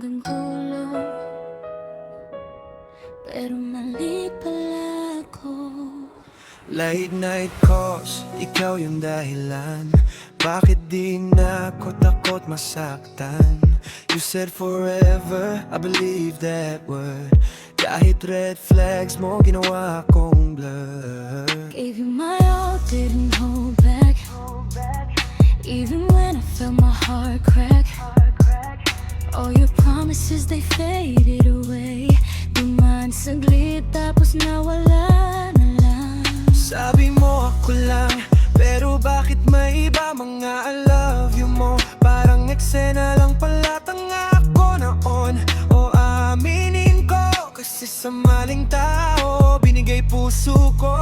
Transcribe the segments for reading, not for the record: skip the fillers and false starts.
hanggang dulo, pero mali pala ako. Late night calls, ikaw yung dahilan. Bakit di na ako takot masaktan? You said forever, I believe that word. Kahit red flags mo, ginawa kong blur. Gave you my all, didn't hold back. Even when I felt my heart crack. All your promises, they faded away. Dumaan saglit, tapos nawala na lang. Sabi mo ako lang, pero bakit may iba mga I love you mo? Parang eksena lang pala, tanga ako noon. O aminin ko, kasi sa maling tao binigay puso ko.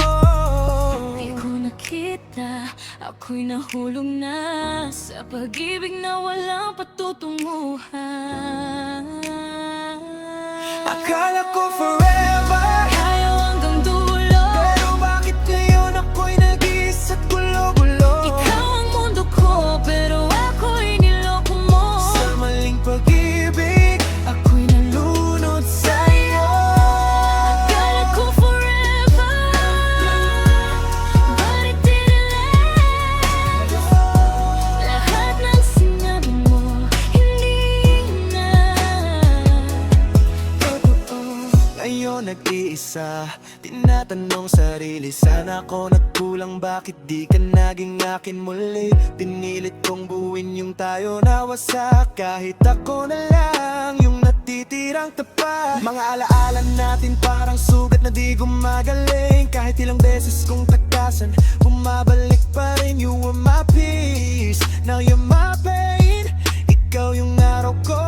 Di ko nakita, ako'y nahulog na sa pag-ibig na walang patutunguhan. Akala ko forever, Tayo hanggang dulo, pero bakit ngayon ako'y nag-iisa't gulo-gulo? ikaw ang mundo ko, pero ako'y niloko mo. Sa maling pag-ibig, ako'y nalunod sa'yo. Akala ko forever, but it didn't last. Lahat ng sinabi mo, hindi na totoo. Ngayon nag-iisa, tinatanong sarili, sana ako nagkulang, bakit di ka naging akin muli? Pinilit kong buuin yung tayo na wasak, kahit ako na lang yung natitirang tapat. Mga alaala natin parang sugat na di gumagaling. Kahit ilang beses kong takasan, bumabalik pa rin. You were my peace, now you're my pain. Ikaw yung araw ko,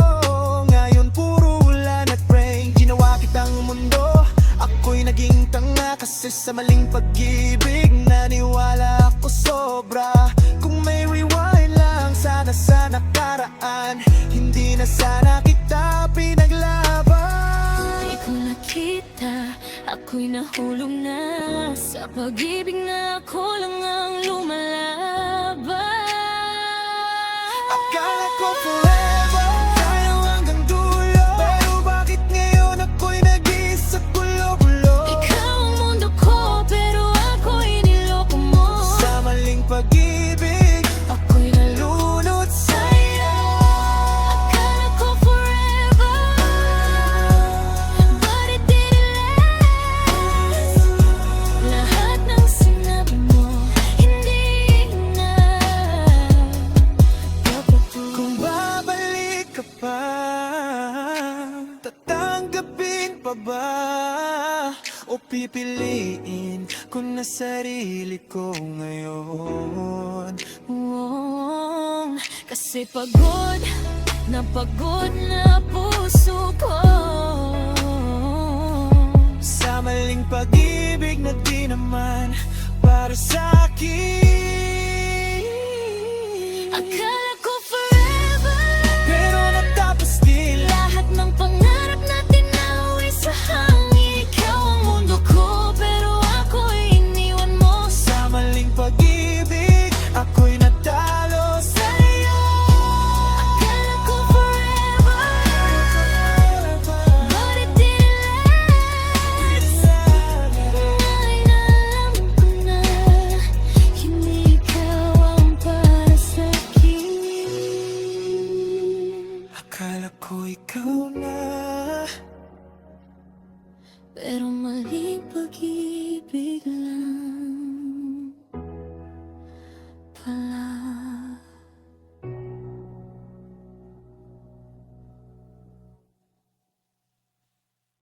ngayon puro ulan at rain. Ginawa kitang mundo, ako'y naging tanga. Kasi sa maling pag-ibig, naniwala ako sobra. Kung may rewind lang sana sa nakaraan, hindi na sana kita pinaglaban. Di ko nakita, ako'y nahulog na sa pag-ibig na ako lang ang lumalaban. Akala ko forever, tayo hanggang dulo, pero bakit ngayon ako'y nag-iisa't gulo-gulo? Ikaw ang mundo ko, pero ako'y niloko mo. Sa maling pag-ibig, Ako'y nalunod sa'yo. akala ko forever, but it didn't last. Lahat ng sinabi mo, hindi na totoo. Kung babalik ka pa, tatanggapin pa ba? O pipiliin ko na sarili ko ngayon? Kasi pagod na puso ko Sa maling pag-ibig na di naman para sa'kin. Akala ko forever, Pero natapos din lahat ng pangarap natin nauwi sa hangin. Ikaw ang mundo ko, pero ako'y iniwan mo. sa maling pag-ibig, ako'y natalo sa'yo. Akala ko forever, but it didn't last. Ngayon alam ko na, hindi ikaw ang para sa'kin. Akala ko ikaw na, Pero mali pa